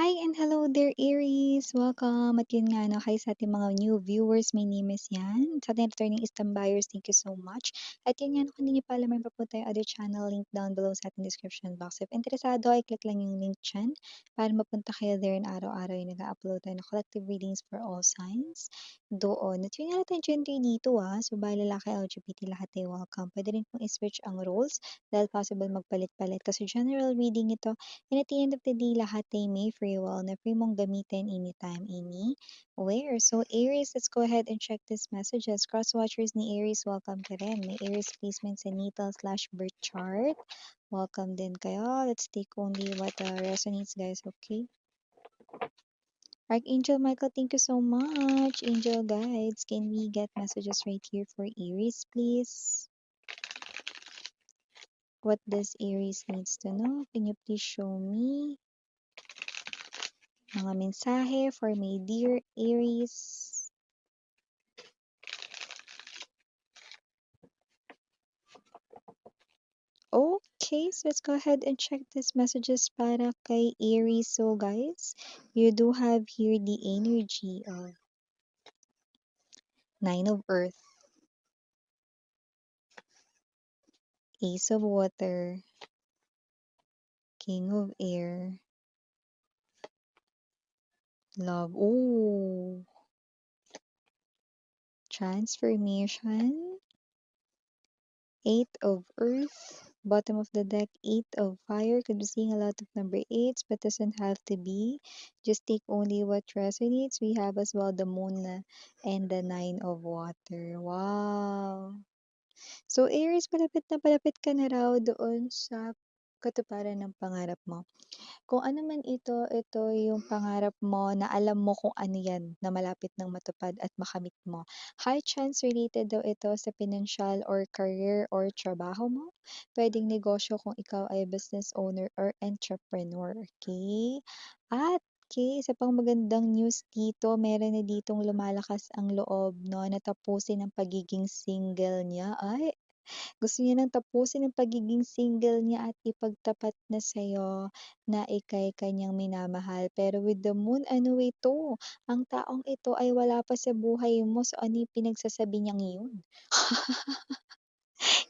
Hi and hello there, Aries! Welcome! At yun nga, no, hi sa ating mga new viewers. My name is Yan. Sa ating returning Istam buyers, thank you so much. At yun nga, no, kung hindi nyo pa alam, may papunta yung other channel, link down below sa ating description box. If interesado, ay click lang yung link dyan para mapunta kayo there and araw-araw yung nag-upload tayo ng collective readings for all signs doon. At yun nga natin gender dito so ba lalaki, LGBT, lahat ay welcome. Pwede rin pong i-switch ang roles dahil possible magpalit-palit kasi general reading ito. And at the end of the day, lahat ay may free will na free mong gamitin anytime, anywhere. So Aries, let's go ahead and check these messages. Cross-watchers ni Aries, welcome ka rin. May Aries placement sa natal/birth chart. Welcome din kayo. Let's take only what resonates, guys, okay? Archangel Michael, thank you so much. Angel guides, can we get messages right here for Aries, please? What does Aries needs to know? Can you please show me mga mensahe for my dear Aries? Okay, so let's go ahead and check these messages para kay Aries. So guys, you do have here the energy of Nine of Earth, Ace of Water, King of Air, Love, oh, Transformation, Eight of Earth, bottom of the deck, Eight of Fire. Could be seeing a lot of number eights, but doesn't have to be. Just take only what resonates. We have as well the Moon and the Nine of Water. Wow! So Aries, palapit na palapit ka na raw doon sa katuparan ng pangarap mo. Kung ano man ito yung pangarap mo na alam mo kung ano yan na malapit ng matupad at makamit mo. High chance related daw ito sa financial or career or trabaho mo. Pwedeng negosyo kung ikaw ay business owner or entrepreneur. Okay? At okay, isa pang magandang news dito, meron na ditong lumalakas ang loob, no, na tapusin ang pagiging single niya. Ay, gusto niya nang tapusin ang pagiging single niya at ipagtapat na sa'yo na ika'y kanyang minamahal. Pero with the moon, ano ito? Ang taong ito ay wala pa sa buhay mo, so ano yung pinagsasabi niyang yun?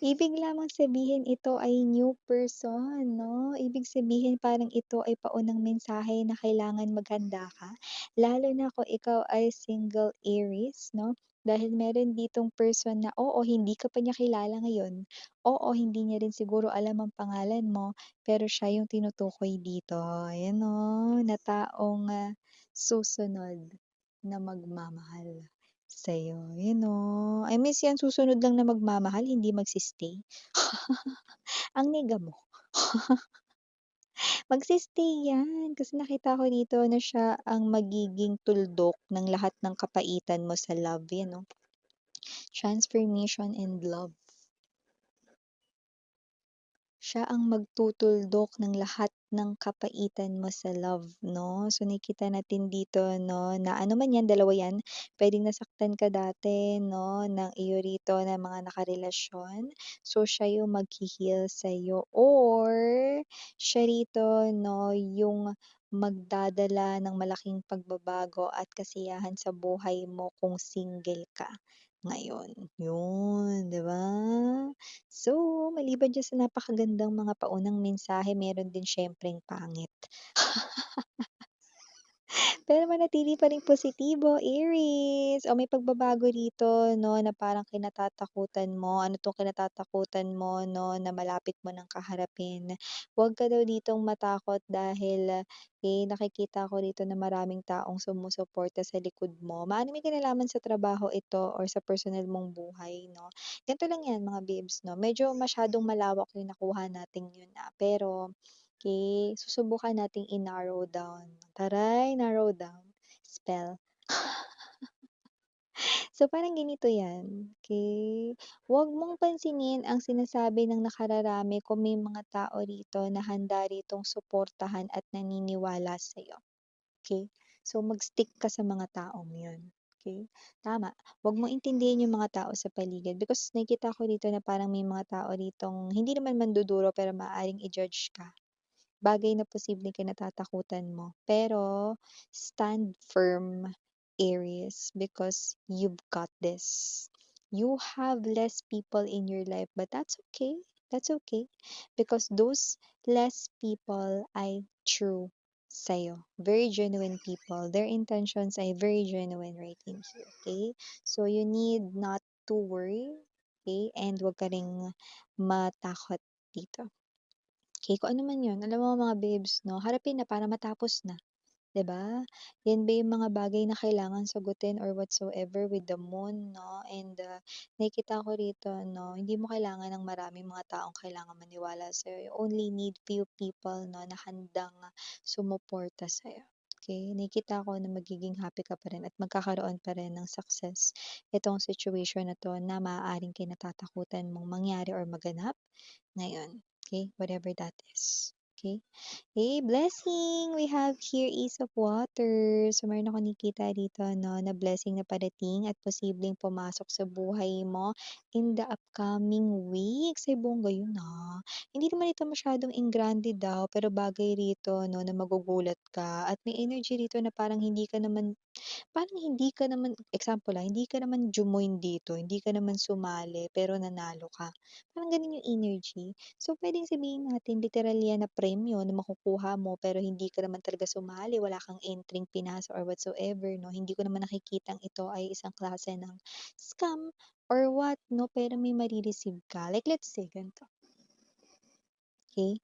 Ibig lamang sabihin ito ay new person, no? Ibig sabihin parang ito ay paunang mensahe na kailangan maghanda ka. Lalo na kung ikaw ay single Aries, no? Dahil meron ditong person na oo, hindi ka pa niya kilala ngayon. Oo, hindi niya rin siguro alam ang pangalan mo, pero siya yung tinutukoy dito. Ayan o, na taong susunod na magmamahal sa'yo. Yun o. I miss yan, susunod lang na magmamahal, hindi magsi-stay. Ang nega mo. Magsi-stay yan kasi nakita ko dito na siya ang magiging tuldok ng lahat ng kapaitan mo sa love, yan 'no. Transformation and love. Siya ang magtutuldok ng lahat ng kapaitan mo sa love, 'no? So, nakikita natin dito, 'no, na ano man 'yan, dalawa 'yan, puwedeng nasaktan ka dati, 'no, ng iyo rito na mga nakarelasyon. So, siya yung maghi-heal sa'yo or siya rito, 'no, yung magdadala ng malaking pagbabago at kasiyahan sa buhay mo kung single ka ngayon. Yun, 'di ba? So, maliban diyan sa napakagandang mga paunang mensahe, meron din siyempreng pangit. Pero manatili pa ring positibo, Aries. O may pagbabago rito, no, na parang kinatatakutan mo. Ano 'tong kinatatakutan mo, no, na malapit mo ng kaharapin. Huwag ka daw ditong matakot dahil, nakikita ko rito na maraming taong sumusuporta sa likod mo. Maaaring may kinalaman sa trabaho ito or sa personal mong buhay, no. Ganito lang 'yan mga bibs, no. Medyo masyadong malawak yung nakuha nating yun, pero okay, susubukan nating i-narrow down. Taray, narrow down, spell. So, parang ganito 'yan, okay. Huwag mong pansinin ang sinasabi ng nakararami kung may mga tao rito na handa ritong suportahan at naniniwala sa'yo, okay. So, mag-stick ka sa mga taong 'yun, okay. Tama, huwag mong intindihin yung mga tao sa paligid because nakikita ko dito na parang may mga tao ritong hindi naman manduduro pero maaaring i-judge ka. bagay na posibleng kinatatakutan mo. Pero stand firm, Aries, because you've got this. You have less people in your life, but that's okay. That's okay. Because those less people ay true sa'yo. Very genuine people. Their intentions ay very genuine right in here. Okay? So you need not to worry. Okay? And wag ka ring matakot dito. Okay, kung ano man 'yun, alam mo mga babes 'no, harapin na para matapos na, 'di ba? 'Yan ba yung mga bagay na kailangan sagutin or whatsoever with the moon 'no, and, nakikita ko rito 'no, hindi mo kailangan ng maraming mga taong kailangang maniwala sa'yo, you only need few people 'no, na handang sumuporta sa'yo, okey? Nakikita ko na magiging happy ka pa rin at magkakaroon pa rin ng success itong situation na 'to na maaaring kinatatakutan mong mangyari or maganap ngayon, okay? Whatever that is, okay? Hey, blessing! We have here Ace of Water. So, meron ako nakita dito, no, na blessing na parating at posibleng pumasok sa buhay mo in the upcoming weeks. Ay, bongga yun, ha. Hindi naman ito masyadong ingrande daw, pero bagay rito, no, na magugulat ka. At may energy rito na parang hindi ka naman, example hindi ka naman jumoin dito, hindi ka naman sumali, pero nanalo ka. Parang ganun yung energy. So, puwedeng sabihin natin literal yan na premyo na makukuha mo pero hindi ka naman talaga sumali, wala kang entring pinasa or whatsoever 'no. Hindi ko naman nakikitang ito ay isang klase ng scam or what 'no, pero may mare-receive ka. Like let's say ganito, okey?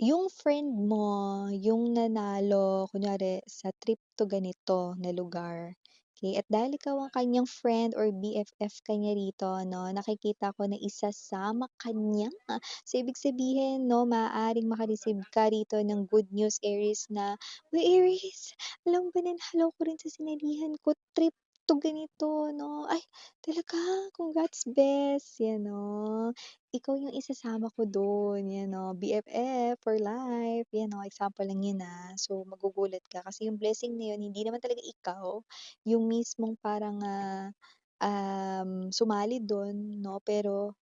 Yung friend mo, yung nanalo kunyari sa trip to ganito na lugar, okey, at dahil ikaw ang kanyang friend or BFF ka niya rito 'no, nakikita ko na isasama ka niya. So, ibig sabihin 'no, maaaring maka-receive ka rito ng good news, Aries, na, "Uy, Aries, alam mo ba nanalo ko rin sa sinalihan ko, trip to ganito 'no." Ay, talaga? Congrats bes, 'yan 'no. Ikaw yung isasama ko dun, 'yan oh, BFF for life, 'yan oh, example lang 'yan, So, magugulat ka kasi yung blessing na yun hindi naman talaga ikaw yung mismong parang, sumali dun 'no, pero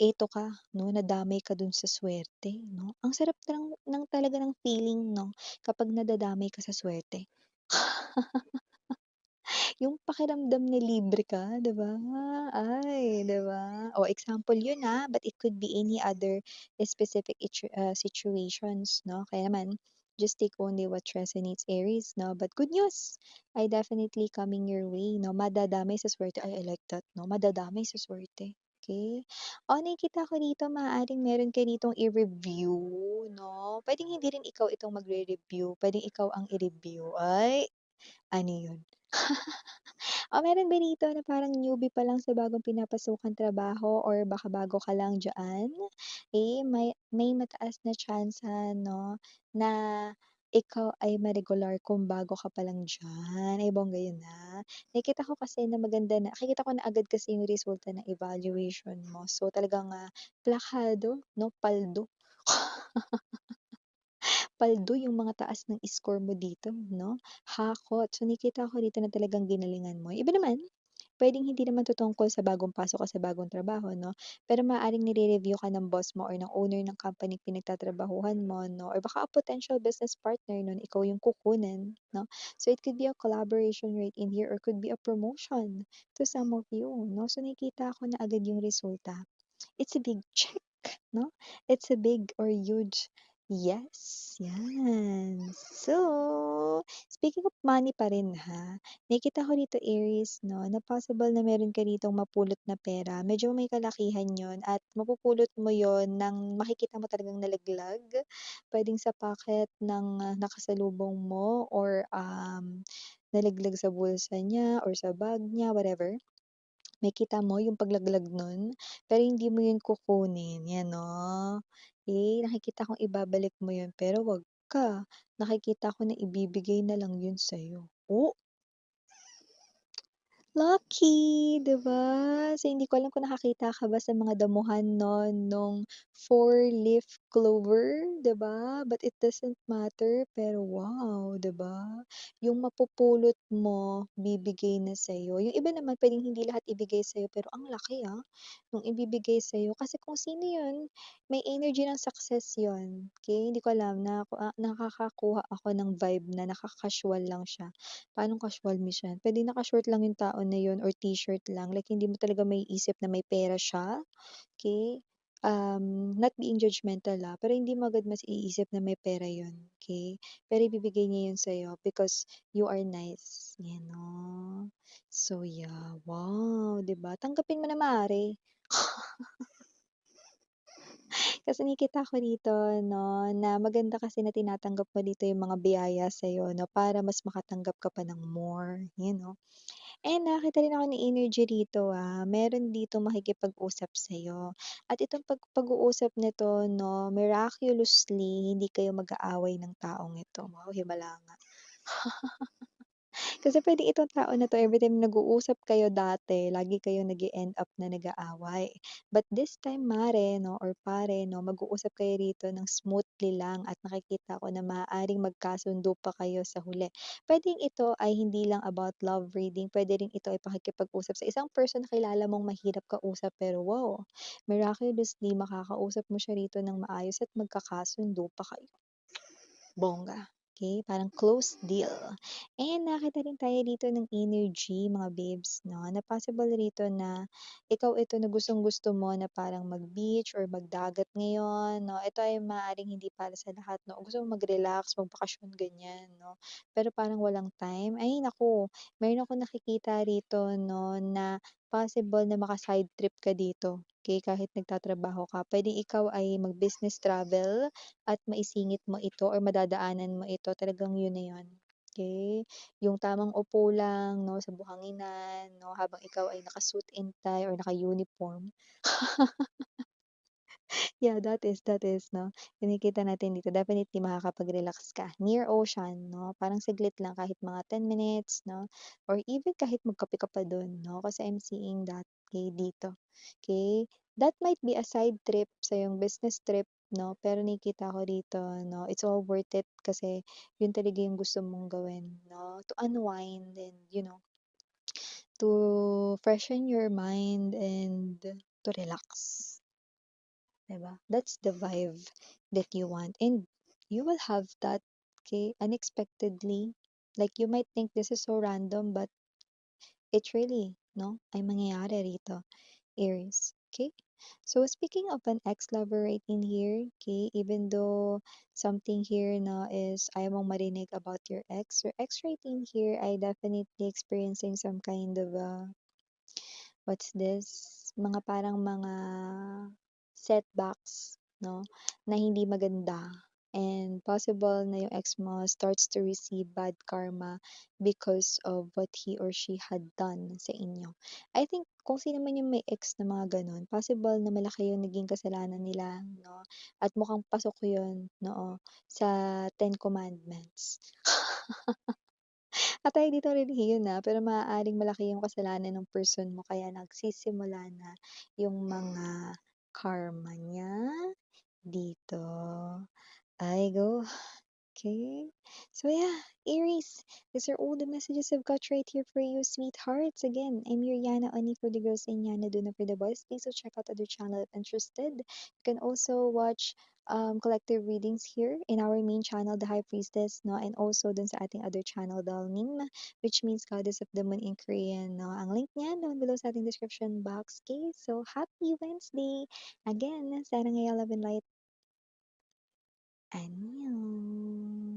eto ka 'no, nadamay ka dun sa suwerte 'no. Ang sarap ng talaga ng feeling 'no, kapag nadadamay ka sa suwerte. Yung pakiramdam na libre ka, 'di ba? Ay, 'di ba? Oh, example yun, but it could be any other specific situations, 'no? Kaya naman, just take only what resonates, Aries, 'no? But good news, ay definitely coming your way, 'no? Madadamay sa swerte. Ay, I like that, 'no? Madadamay sa swerte. Okay? O, nakikita ko dito, maaaring meron ka ditong i-review, 'no? Pwedeng hindi rin ikaw itong magre-review, pwedeng ikaw ang i-review. Ay, ano yun? Meron ba dito na parang newbie pa lang sa bagong pinapasukang trabaho or baka bago ka lang diyan? May mataas na tyansa 'no, na ikaw ay ma-regular kung bago ka pa lang diyan. Ay bongga yun, Nakikita ko kasi na nakikita ko na agad kasi yung resulta ng evaluation mo. So talagang, plakado 'no, paldo. Paldo yung mga taas ng score mo dito 'no, hakot. So nakikita ko dito na talagang ginalingan mo. Iba naman, puwedeng hindi naman 'to tungkol sa bagong pasok ka sa bagong trabaho 'no, pero maaaring nire-review ka ng boss mo or ng owner ng company pinagtatrabahuhan mo 'no, or baka a potential business partner nun ikaw yung kukunin 'no. So it could be a collaboration right in here or could be a promotion to some of you 'no. So nakikita ko na agad yung resulta. It's a big check 'no, it's a big or huge yes, 'yan. So, speaking of money pa rin nakikita ko dito Aries 'no, na possible na meron ka ditong mapulot na pera. Medyo may kalakihan yon at mapupulot mo yon ng makikita mo talagang nalaglag. Puwedeng sa pocket ng, nakasalubong mo or, nalaglag sa bulsa niya or sa bag niya, whatever. Makikita mo yung paglaglag nun, pero hindi mo yun kukunin, 'yan 'no. Nakikita kong ibabalik mo yun, pero 'wag ka. Nakikita ko na ibibigay na lang yun sa'yo. Oh, Lucky, 'di ba? So, hindi ko alam kung nakakita ka ba sa mga damuhan 'no, nung four-leaf clover, 'di ba? But it doesn't matter, pero wow, 'di ba? Yung mapupulot mo, bibigay na sa'yo. Yung iba naman puwedeng hindi lahat ibigay sa'yo, pero ang laki, nung ibibigay sa'yo. Kasi kung sino yun, may energy ng success yun, okey? Hindi ko alam nakakakuha ako ng vibe na naka-casual lang siya. Paanong casual mission? Puwedeng naka-short lang yung tao na yun or t-shirt lang, like hindi mo talaga maiisip na may pera siya, okey? Not being judgmental, pero hindi mo agad maiisip na may pera yun, okey? Pero ibibigay niya yun sa'yo because you are nice, gano'n. So yeah, wow, 'di ba? Tanggapin mo na maaari. Kasi nakikita ko dito 'no, na maganda kasi na tinatanggap mo dito yung mga biyaya sa'yo 'no, para mas makatanggap ka pa ng more, yun 'no. And nakakita rin ako ng energy dito, meron dito makikipag-usap sa'yo at itong pag-uusap nito 'no, miraculously hindi kayo mag-aaway ng taong ito. Wow, himala nga. Kasi puwedeng itong tao na 'to everytime nag-uusap kayo dati, lagi kayong nag-e-end up na nag-aaway. But this time mare 'no or pare 'no, mag-uusap kayo rito ng smoothly lang at nakikita ko na maaaring magkasundo pa kayo sa huli. Puwedeng ito ay hindi lang about love reading, puwede rin ito ay pakikipag-usap sa isang person na kilala mong mahirap kausap pero wow, miraculously makakausap mo siya rito ng maayos at magkakasundo pa kayo. Bongga, okey, parang close deal. And nakita rin tayo dito ng energy mga babes 'no, na possible rito na ikaw ito na gustong-gusto mo na parang mag-beach or magdagat ngayon 'no. Ito ay maaaring hindi para sa lahat 'no, gusto mo mag-relax, magbakasyon ganyan 'no, pero parang walang time. Ay naku, meron akong nakikita rito 'no, na possible na maka-side trip ka dito, okey, kahit nagtatrabaho ka. Puwedeng ikaw ay mag-business travel at maisingit mo ito or madadaanan mo ito, talagang yun na yun, okey? Yung tamang upo lang 'no, sa buhanginan 'no, habang ikaw ay naka-suit and tie or naka-uniform. Yeah, that is 'no, yung nakikita natin dito definitely makakapag-relax ka near ocean 'no, parang saglit lang kahit mga 10 minutes 'no, or even kahit magkape ka pa dun 'no, kasi I'm seeing that, okey, dito. Okey, that might be a side trip sa iyong business trip 'no, pero nakikita ko dito 'no, it's all worth it kasi yun talaga yung gusto mong gawin 'no, to unwind and to freshen your mind and to relax. 'Di ba? That's the vibe that you want and you will have that, okay, unexpectedly. Like you might think this is so random but it really, no, ay mangyayari rito, Aries. Okay? So speaking of an ex-lover right in here, okay, even though something here na is ayaw mong marinig about your ex right in here ay definitely experiencing some kind of what's this, mga parang mga setbacks 'no, na hindi maganda and possible na yung ex mo starts to receive bad karma because of what he or she had done sa inyo. I think kung sino man yung may ex na mga gano'n, possible na malaki yung naging kasalanan nila 'no, at mukhang pasok yun, oo, sa Ten Commandments. Atay dito relihiyon, pero maaaring malaki yung kasalanan ng person mo kaya nagsisimula na yung mga karma niya dito. I go. Okay. So yeah, Aries, these are all the messages I've got right here for you, sweethearts. Again, I'm your Yana Oni for the girls and Yana Duna for the boys. Please do check out other channel if interested. You can also watch collective readings here in our main channel, The High Priestess, no, and also dun sa ating other channel, Dalnim, which means Goddess of the Moon in Korean, no. Ang link niyan down below sa ating description box. Okay, so happy Wednesday! Again, sarang love and light. Annyeong!